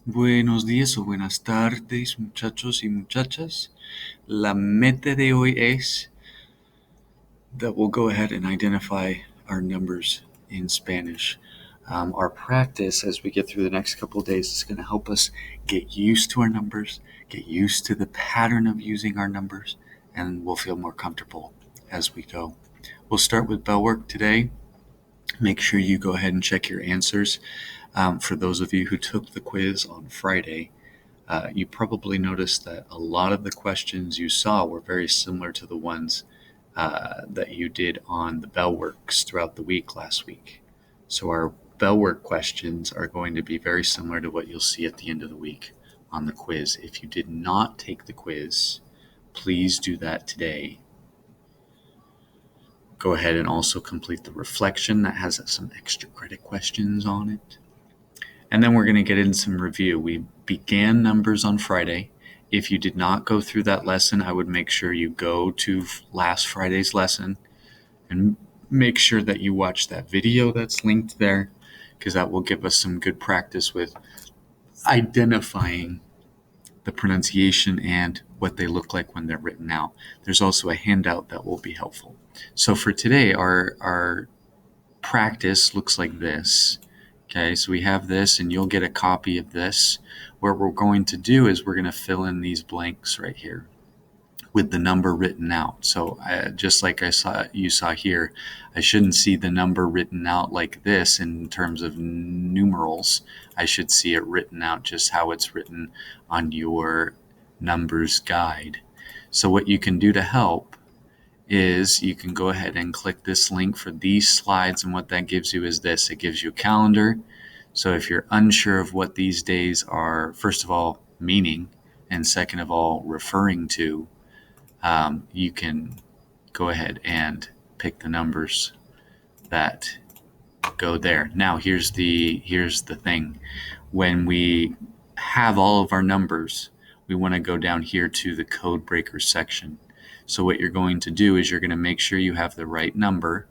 Buenos días o buenas tardes, muchachos y muchachas. La meta de hoy es that we'll go ahead and identify our numbers in Spanish. Our practice as we get through the next couple of days is going to help us get used to our numbers, get used to the pattern of using our numbers, and we'll feel more comfortable as we go. We'll start with bell work today. Make sure you go ahead and check your answers. For those of you who took the quiz on Friday, you probably noticed that a lot of the questions you saw were very similar to the ones that you did on the bell works throughout the week last week. So our bell work questions are going to be very similar to what you'll see at the end of the week on the quiz. If you did not take the quiz, please do that today. Go ahead and also complete the reflection that has some extra credit questions on it. And then we're going to get into some review. We began numbers on Friday. If you did not go through that lesson, I would make sure you go to last Friday's lesson and make sure that you watch that video that's linked there, because that will give us some good practice with identifying the pronunciation and what they look like when they're written out. There's also a handout that will be helpful. So for today, our practice looks like this. Okay, so we have this, and you'll get a copy of this. What we're going to do is we're going to fill in these blanks right here with the number written out. So just like you saw here, I shouldn't see the number written out like this in terms of numerals. I should see it written out just how it's written on your numbers guide. So what you can do to help is you can go ahead and click this link for these slides, and what that gives you is this. It gives you a calendar. So if you're unsure of what these days are, first of all, meaning, and second of all, referring to, you can go ahead and pick the numbers that go there. Now, here's the thing. When we have all of our numbers, we want to go down here to the code breaker section. So what you're going to do is you're going to make sure you have the right number,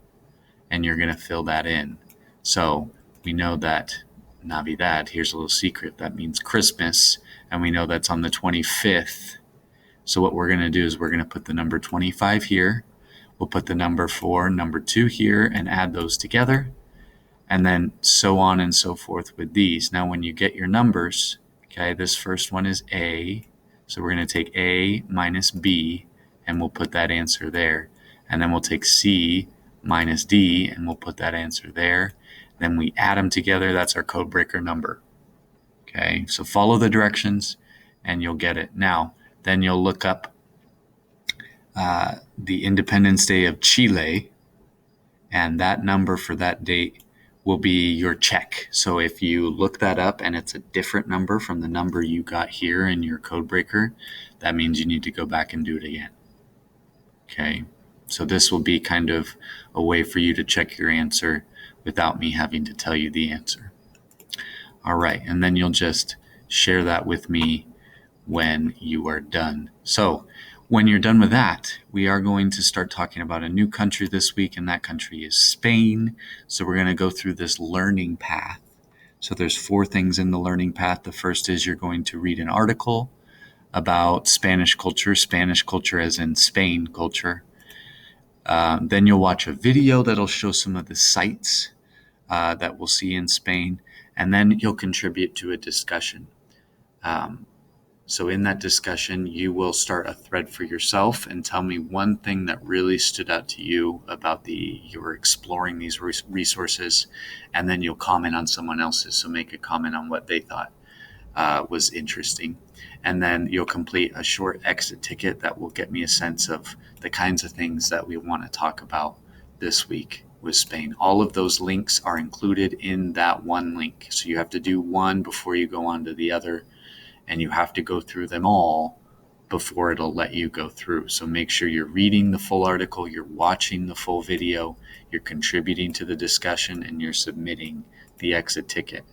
and you're going to fill that in. So we know that Navidad, here's a little secret, that means Christmas, and we know that's on the 25th. So what we're going to do is we're going to put the number 25 here. We'll put the number 4, number 2 here, and add those together, and then so on and so forth with these. Now, when you get your numbers, okay, this first one is A, so we're going to take A minus B, and we'll put that answer there. And then we'll take C minus D, and we'll put that answer there. Then we add them together. That's our code breaker number. Okay, so follow the directions, and you'll get it. Now, then you'll look up the Independence Day of Chile, and that number for that date will be your check. So if you look that up and it's a different number from the number you got here in your code breaker, that means you need to go back and do it again. Okay, so this will be kind of a way for you to check your answer without me having to tell you the answer. All right, and then you'll just share that with me when you are done. So when you're done with that, we are going to start talking about a new country this week, and that country is Spain. So we're going to go through this learning path. So there's 4 things in the learning path. The first is you're going to read an article about Spanish culture as in Spain culture. Then you'll watch a video that'll show some of the sites that we'll see in Spain, and then you'll contribute to a discussion. So in that discussion, you will start a thread for yourself and tell me one thing that really stood out to you about you were exploring these resources, and then you'll comment on someone else's. So make a comment on what they thought was interesting. And then you'll complete a short exit ticket that will get me a sense of the kinds of things that we want to talk about this week with Spain. All of those links are included in that one link. So you have to do one before you go on to the other, and you have to go through them all before it'll let you go through. So make sure you're reading the full article, you're watching the full video, you're contributing to the discussion, and you're submitting the exit ticket.